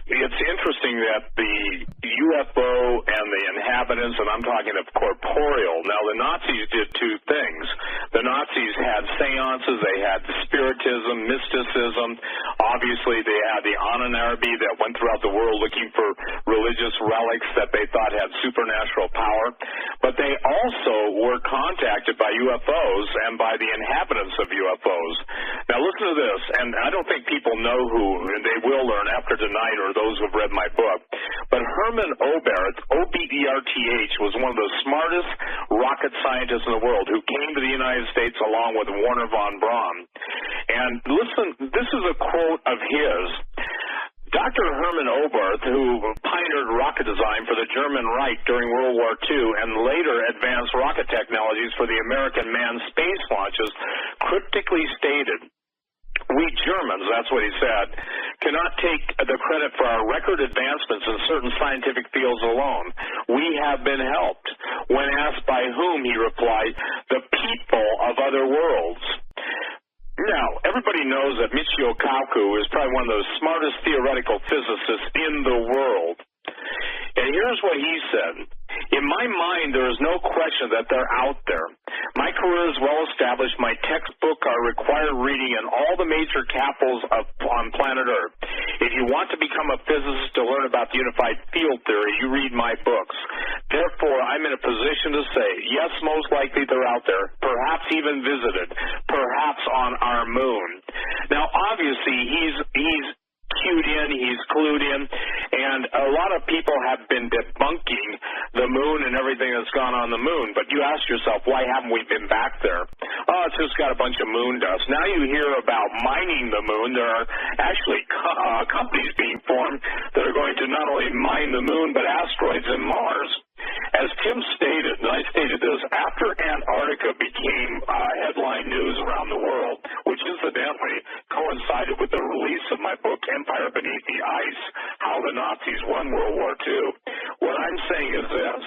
it's interesting that the UFO and the inhabitants, and I'm talking of corporeal. Now, the Nazis did two things. The Nazis had seances, they had spiritism, mysticism. Obviously, they had the Unanswered that went throughout the world looking for religious relics that they thought had supernatural power. But they also were contacted by UFOs and by the inhabitants of UFOs. Now, listen to this, and I don't think people know who, and they will learn after tonight or those who have read my book. But Herman Oberth, O-B-E-R-T-H, was one of the smartest rocket scientists in the world who came to the United States along with Wernher von Braun. And listen, this is a quote of his. Dr. Herman Oberth, who pioneered rocket design for the German Reich during World War II and later advanced rocket technologies for the American manned space launches, cryptically stated, "We Germans," that's what he said, "cannot take the credit for our record advancements in certain scientific fields alone. We have been helped." When asked by whom, he replied, "The people of other worlds." Now, everybody knows that Michio Kaku is probably one of the smartest theoretical physicists in the world. And here's what he said. "In my mind, there is no question that they're out there. My career is well established. My textbook are required reading in all the major capitals on planet Earth. If you want to become a physicist to learn about the unified field theory, you read my books. Therefore, I'm in a position to say, yes, most likely they're out there, perhaps even visited, perhaps on our moon." Now, obviously, he's cued in, he's clued in, and a lot of people have been debunking the moon and everything that's gone on the moon. But you ask yourself, why haven't we been back there? Oh, it's just got a bunch of moon dust. Now you hear about mining the moon. There are actually companies being formed that are going to not only mine the moon, but asteroids and Mars. As Tim stated, and I stated this, after Antarctica became headline news around the world, which incidentally coincided with the release of my book, Empire Beneath the Ice, How the Nazis Won World War II, what I'm saying is this,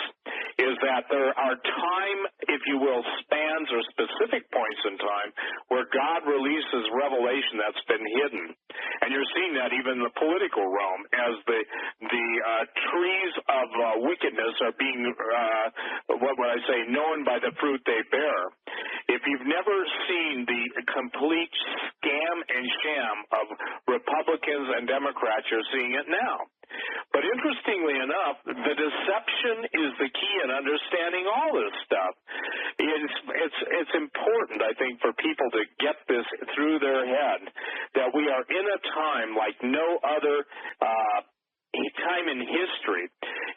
is that there are time, if you will, spans or specific points in time where God releases revelation that's been hidden. And you're seeing that even in the political realm as the trees of wickedness are being, what would I say, known by the fruit they bear. If you've never seen the complete scam and sham of Republicans and Democrats, you're seeing it now. But interestingly enough, the deception is the key in understanding all this stuff. It's important, I think, for people to get this through their head, that we are in a time like no other time in history.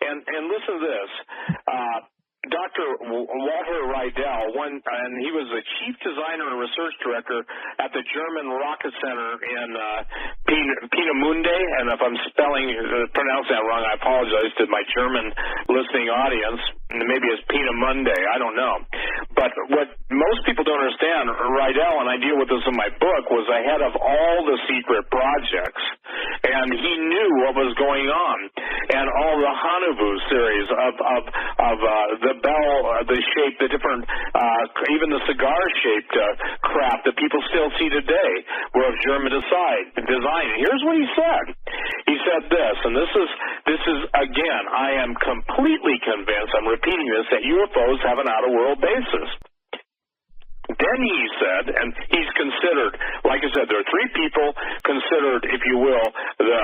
And listen to this. Dr. Walter Rydell, and he was the chief designer and research director at the German Rocket Center in Peenemünde, and if I'm pronouncing that wrong, I apologize to my German listening audience. Maybe it's Peenemünde, I don't know. But what most people don't understand, Rydell, and I deal with this in my book, was ahead of all the secret projects, and he knew what was going on, and all the Hanuvu series of the bell, the shape, the different, even the cigar-shaped craft that people still see today were of German design. And here's what he said. He said this, and this is again, I am completely convinced, I'm repeating this, that UFOs have an out-of-world basis. Then he said, and he's considered, like I said, there are three people considered, if you will, the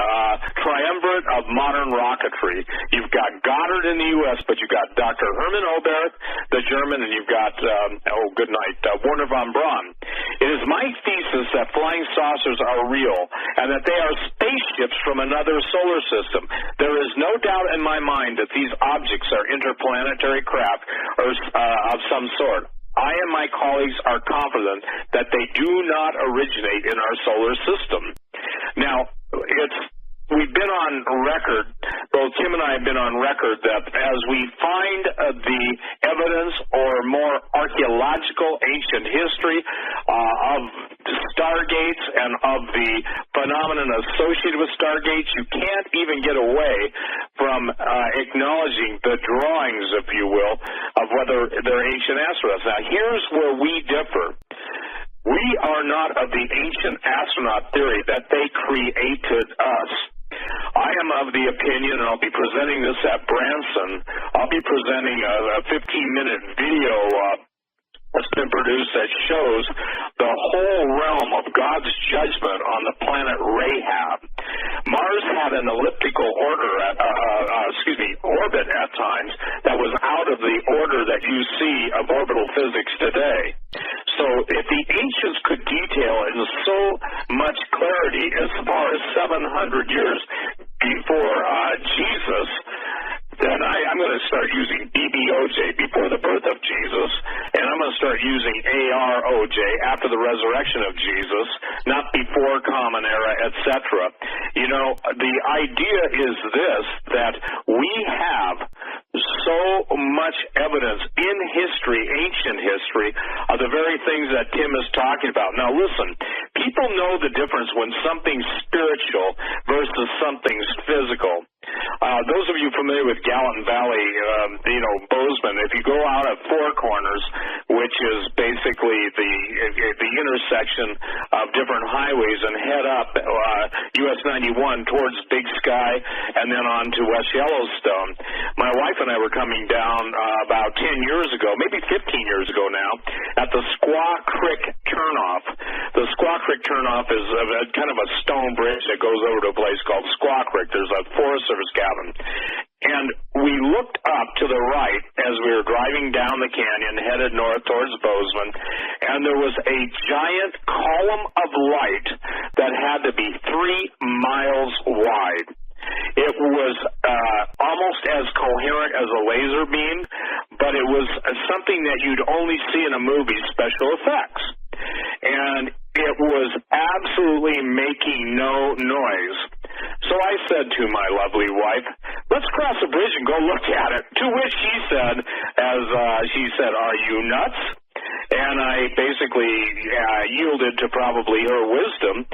triumvirate of modern rocketry. You've got Goddard in the U.S., but you've got Dr. Herman Oberth, the German, and you've got, Wernher von Braun. It is my thesis that flying saucers are real and that they are spaceships from another solar system. There is no doubt in my mind that these objects are interplanetary craft or of some sort. I and my colleagues are confident that they do not originate in our solar system. Now, we've been on record, both Tim and I have been on record, that as we find the evidence or more archaeological ancient history of stargates and of the phenomenon associated with stargates, you can't even get away from acknowledging the drawings, if you will, of whether they're ancient asteroids. Now, here's where we differ. We are not of the ancient astronaut theory that they created us. I am am of the opinion, and I'll be presenting this at Branson, I'll be presenting a 15-minute video that's been produced that shows the whole realm of God's judgment on the planet Rahab. Mars had an elliptical orbit at times that was out of the order that you see of orbital physics today. So if the ancients could detail in so much clarity as far as 700 years before Jesus, then I'm going to start using BBOJ, before the birth of Jesus, and I'm going to start using AROJ, after the resurrection of Jesus, not before Common Era, etc. You know, the idea is this, that we have so much evidence in history, ancient history, of the very things that Tim is talking about. Now listen, people know the difference when something's spiritual versus something's physical. Those of you familiar with Gallatin Valley, Bozeman, if you go out at Four Corners, which is basically the intersection of different highways, and head up US 91 towards Big Sky and then on to West Yellowstone. My wife and I were coming down about 10 years ago, maybe 15 years ago now, at the Squaw Creek turnoff. The Squaw Creek turnoff is kind of a stone bridge that goes over to a place called Squaw Creek. There's a Forest Service cabin. And we looked up to the right as we were driving down the canyon, headed north towards Bozeman, and there was a giant column of light that had to be 3 miles wide. It was almost as coherent as a laser beam, but it was something that you'd only see in a movie, special effects. And it was absolutely making no noise. So I said to my lovely wife, let's cross the bridge and go look at it. To which she said, are you nuts? And I basically yielded to probably her wisdom.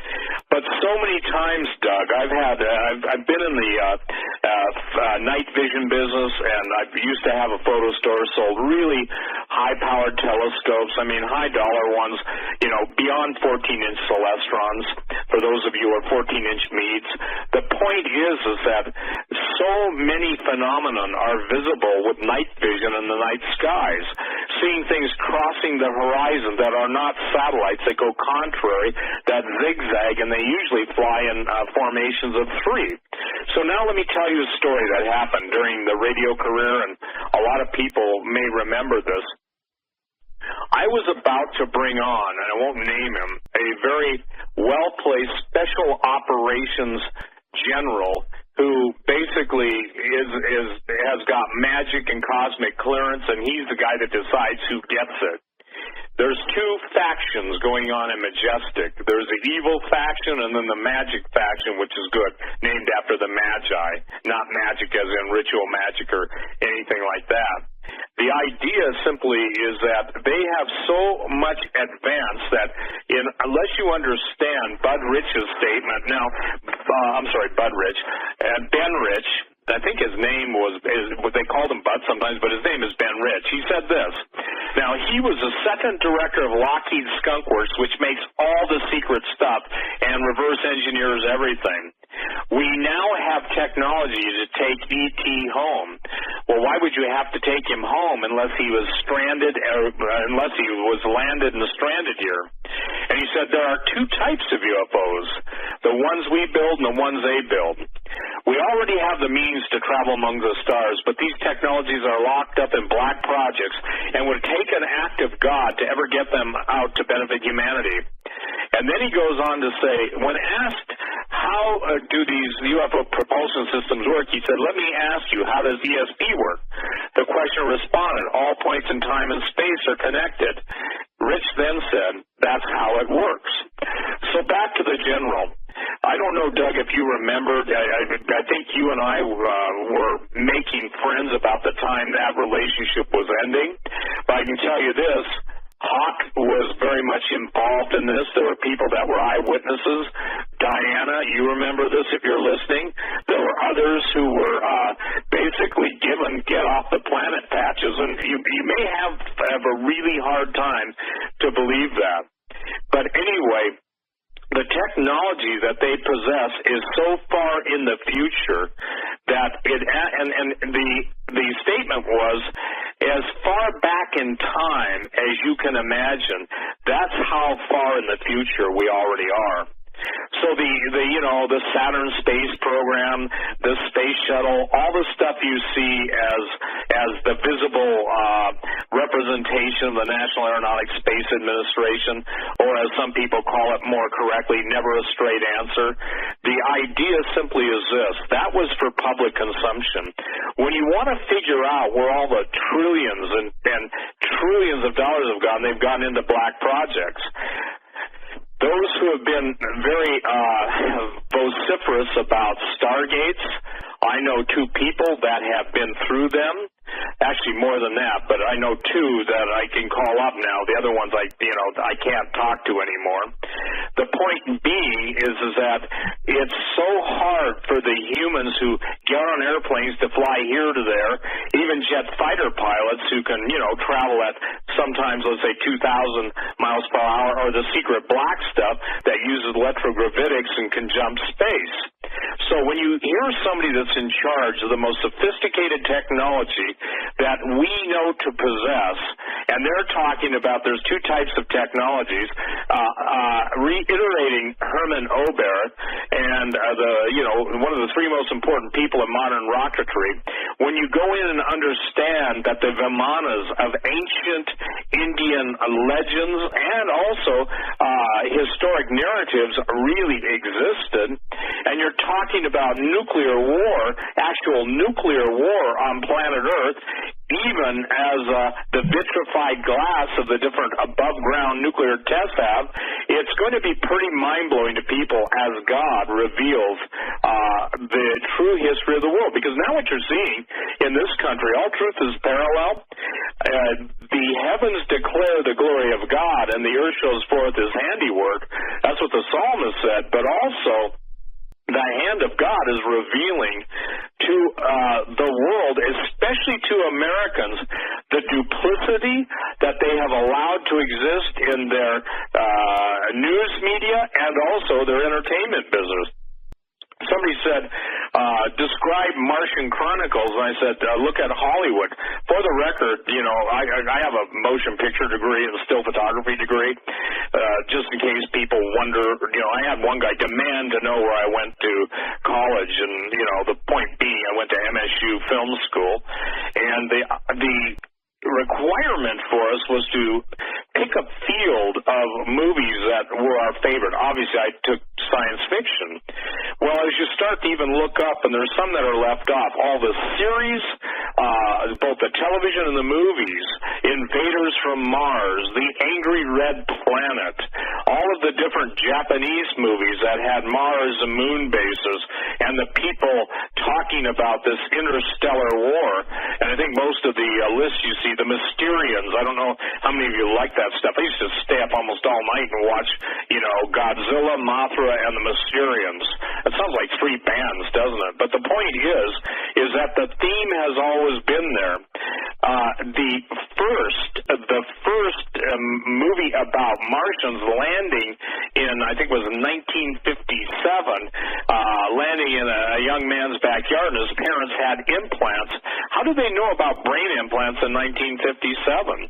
But so many times, Doug, I've been in the night vision business, and I used to have a photo store, sold really high-powered telescopes. I mean, high-dollar ones, beyond 14-inch Celestrons. For those of you who are 14-inch Meads, the point is that so many phenomena are visible with night vision in the night skies, seeing things crossing the horizon that are not satellites, that go contrary, that zigzag, and they usually fly in formations of 3. So now let me tell you a story that happened during the radio career, and a lot of people may remember this. I was about to bring on, and I won't name him, a very well-placed special operations general who basically has got magic and cosmic clearance, and he's the guy that decides who gets it. There's 2 factions going on in Majestic. There's the evil faction and then the magic faction, which is good, named after the Magi, not magic as in ritual magic or anything like that. The idea simply is that they have so much advanced that unless you understand Bud Rich's statement, Bud Rich, and Ben Rich, I think his name they called him Bud sometimes, but his name is Ben Rich. He said this. Now, he was the second director of Lockheed Skunk Works, which makes all the secret stuff and reverse engineers everything. We now have technology to take E.T. home. Well, why would you have to take him home unless he was stranded, unless he was landed and stranded here? And he said there are 2 types of UFOs, the ones we build and the ones they build. We already have the means to travel among the stars, but these technologies are locked up in black projects and would take an act of God to ever get them out to benefit humanity. And then he goes on to say, when asked how do these UFO propulsion systems work, he said, let me ask you, how does ESP work? The question responded, all points in time and space are connected. Rich then said, that's how it works. So back to the general. I don't know, Doug, if you remember, I think you and I were making friends about the time that relationship was ending. But I can tell you this, Hawk was very much involved in this. There were people that were eyewitnesses. Diana, you remember this if you're listening. There were others who were basically given get off the planet patches, and you may have a really hard time to believe that. But anyway, the technology that they possess is so far in the the future that it, and the statement was, as far back in time as you can imagine, that's how far in the future we already are. So the Saturn space program, the space shuttle, all the stuff you see as the visible representation of the National Aeronautics Space Administration, or as some people call it more correctly, never a straight answer. The idea simply is this: that was for public consumption. When you want to figure out where all the trillions and trillions of dollars have gone, they've gone into black projects. Those who have been very vociferous about Stargates, I know two people that have been through them. Actually, more than that, but I know two that I can call up now. The other ones I can't talk to anymore. The point being is that it's so hard for the humans who get on airplanes to fly here to there, even jet fighter pilots who can, travel at sometimes, let's say, 2,000 miles per hour, or the secret black stuff that uses electrogravitics and can jump space. So when you hear somebody that's in charge of the most sophisticated technology that we know to possess, and they're talking about there's two types of technologies, reiterating Herman Oberth and one of the three most important people in modern rocketry, when you go in and understand that the Vimanas of ancient Indian legends and also historic narratives really existed, and you're talking about nuclear war, actual nuclear war on planet Earth, even as the vitrified glass of the different above-ground nuclear tests have, it's going to be pretty mind-blowing to people as God reveals the true history of the world. Because now what you're seeing in this country, all truth is parallel. The heavens declare the glory of God, and the earth shows forth his handiwork. That's what the psalmist said. But also, the hand of God is revealing to the world, especially to Americans, the duplicity that they have allowed to exist in their news media and also their entertainment business. Somebody said, describe Martian Chronicles, and I said, look at Hollywood. For the record, I have a motion picture degree and a still photography degree, just in case people wonder. I had one guy demand to know where I went to college, and, the point being, I went to MSU Film School, and the requirement for us was to pick a field of movies that were our favorite. Obviously, I took science fiction. Well, as you start to even look up, and there's some that are left off, all the series, both the television and the movies, Invaders from Mars, The Angry Red Planet, all of the different Japanese movies that had Mars and moon bases, and the people talking about this interstellar war. And I think most of the lists you see, the Mysterians, I don't know how many of you like that stuff. I used to stay up almost all night and watch, Godzilla, Mothra, and the Mysterians. It sounds like three bands, doesn't it? But the point is that the theme has always been there. The first movie about Martians landing in, I think it was 1957, landing in a young man's backyard, and his parents had implants. How did they know about brain implants in 1957?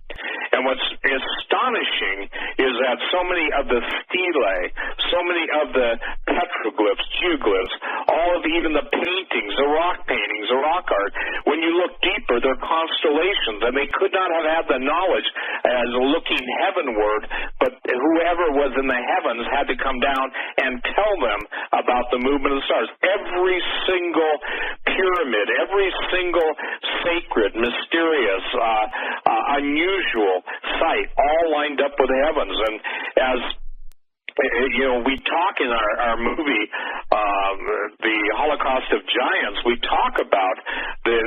And what's astonishing is that so many of the stelae, so many of the petroglyphs, geoglyphs, all of even the paintings, the rock paintings, the rock art, when you look deeper, they're constellations, and they could not have had the knowledge as looking heavenward, but whoever was in the heavens had to come down and tell them about the movement of the stars. Every single pyramid, every single sacred, mysterious, unusual site, all lined up with the heavens. And as we talk in our movie, The Holocaust of Giants, we talk about the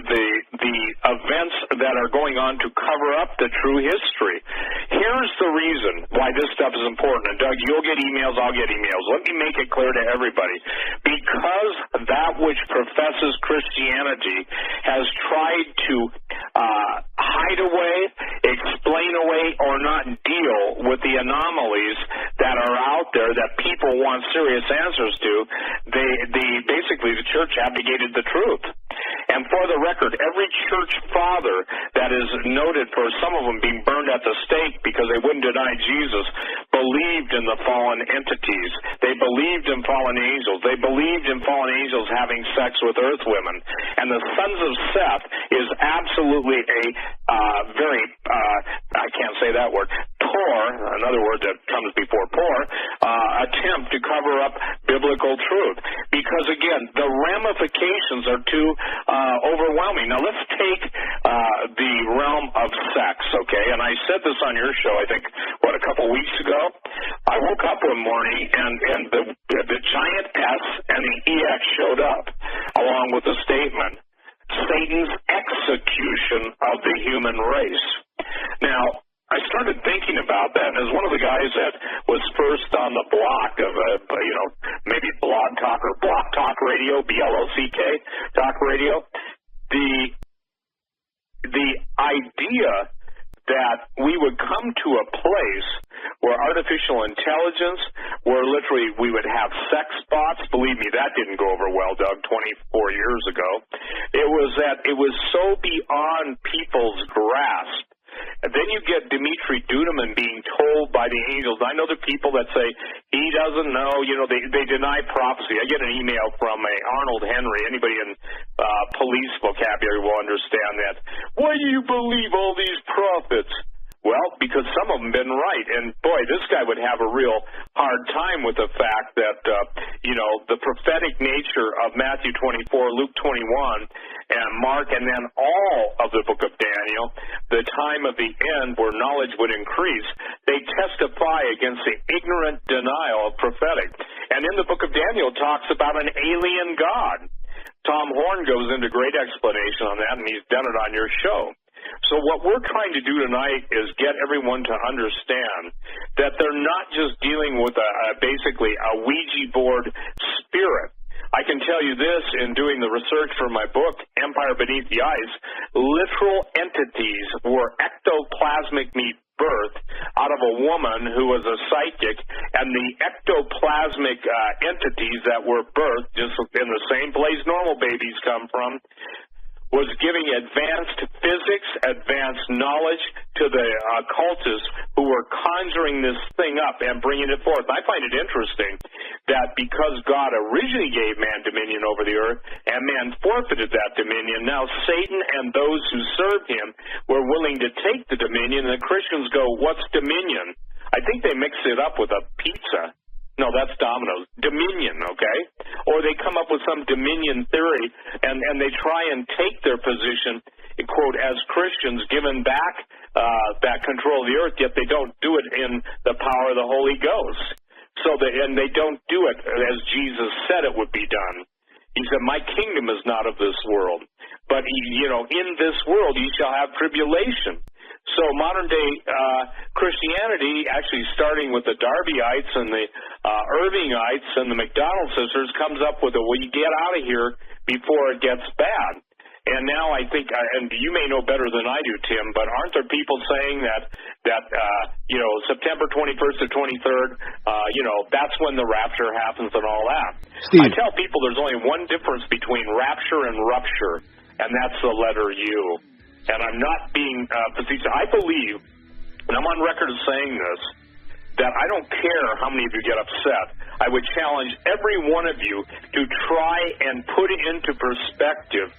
events that are going on to cover up the true history. Here's the reason why this stuff is important. And Doug, you'll get emails, I'll get emails. Let me make it clear to everybody. Because that which professes Christianity has tried to hide away, explain explain away or not deal with the anomalies that are out there that people want serious answers to, basically the church abdicated the truth. And for the record, every church father that is noted for some of them being burned at the stake because they wouldn't deny Jesus believed in the fallen entities. They believed in fallen angels. They believed in fallen angels having sex with earth women. And the sons of Seth is absolutely a very, I can't say that word, another word that comes before poor, attempt to cover up biblical truth. Because, again, the ramifications are too overwhelming. Now, let's take the realm of sex, okay? And I said this on your show, I think, a couple weeks ago. I woke up one morning, and the giant S and the EX showed up, along with the statement, Satan's execution of the human race. Now, I started thinking about that, and as one of the guys that was first on the block of, maybe Blog Talk or Block Talk Radio, BLOCK Talk Radio, the idea that we would come to a place where artificial intelligence, where literally we would have sex bots, believe me, that didn't go over well, Doug, 24 years ago. It was that it was so beyond people's grasp. And then you get Dimitri Duduman being told by the angels. I know the people that say he doesn't know. They deny prophecy. I get an email from Arnold Henry. Anybody in police vocabulary will understand that. Why do you believe all these prophets? Well, because some of them been right. And, boy, this guy would have a real hard time with the fact that, the prophetic nature of Matthew 24, Luke 21, and Mark, and then all of the book of Daniel, the time of the end where knowledge would increase, they testify against the ignorant denial of prophetic. And in the book of Daniel talks about an alien God. Tom Horn goes into great explanation on that, and he's done it on your show. So what we're trying to do tonight is get everyone to understand that they're not just dealing with basically a Ouija board spirit. I can tell you this, in doing the research for my book, Empire Beneath the Ice, literal entities were ectoplasmic birth out of a woman who was a psychic, and the ectoplasmic entities that were birthed just in the same place normal babies come from, was giving advanced physics, advanced knowledge to the occultists who were conjuring this thing up and bringing it forth. I find it interesting that because God originally gave man dominion over the earth and man forfeited that dominion, now Satan and those who served him were willing to take the dominion, and the Christians go, what's dominion? I think they mix it up with a pizza. No, that's Domino's. Dominion, okay? Or they come up with some dominion theory, and they try and take their position, quote, as Christians, given back that control of the earth, yet they don't do it in the power of the Holy Ghost. And they don't do it as Jesus said it would be done. He said, my kingdom is not of this world. But, in this world you shall have tribulation. So modern-day Christianity, actually starting with the Darbyites and the Irvingites and the McDonald sisters, comes up with you get out of here before it gets bad. And now I think, and you may know better than I do, Tim, but aren't there people saying that September 21st to 23rd, that's when the rapture happens and all that? Steve. I tell people there's only one difference between rapture and rupture, and that's the letter U. And I'm not being facetious. I believe, and I'm on record of saying this, that I don't care how many of you get upset. I would challenge every one of you to try and put into perspective